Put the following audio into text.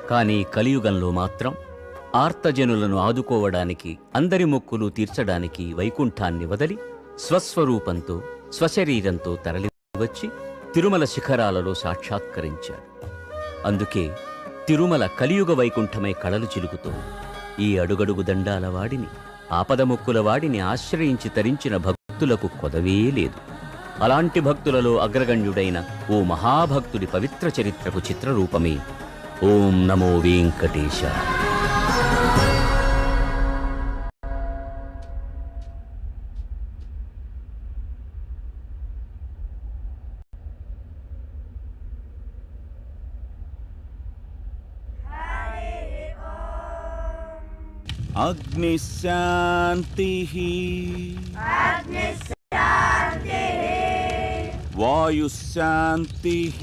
కానీ కలియుగంలో మాత్రం ఆర్తజనులను ఆదుకోవడానికి, అందరి మొక్కులు తీర్చడానికి వైకుంఠాన్ని వదలి స్వస్వరూపంతో, స్వశరీరంతో తరలివచ్చి తిరుమల శిఖరాలలో సాక్షాత్కరించాడు. అందుకే తిరుమల కలియుగ వైకుంఠమై కళలు చిలుకుతోంది. ఈ అడుగడుగు దండాల వాడిని, ఆపదముక్కుల వాడిని ఆశ్రయించి తరించిన భక్తులకు కొదవే లేదు. అలాంటి భక్తులలో అగ్రగణ్యుడైన ఓ మహాభక్తుడి పవిత్ర చరిత్రకు చిత్రరూపమే ఓం నమో వెంకటేశ. అగ్నిశాంతిః వాయుశాంతిః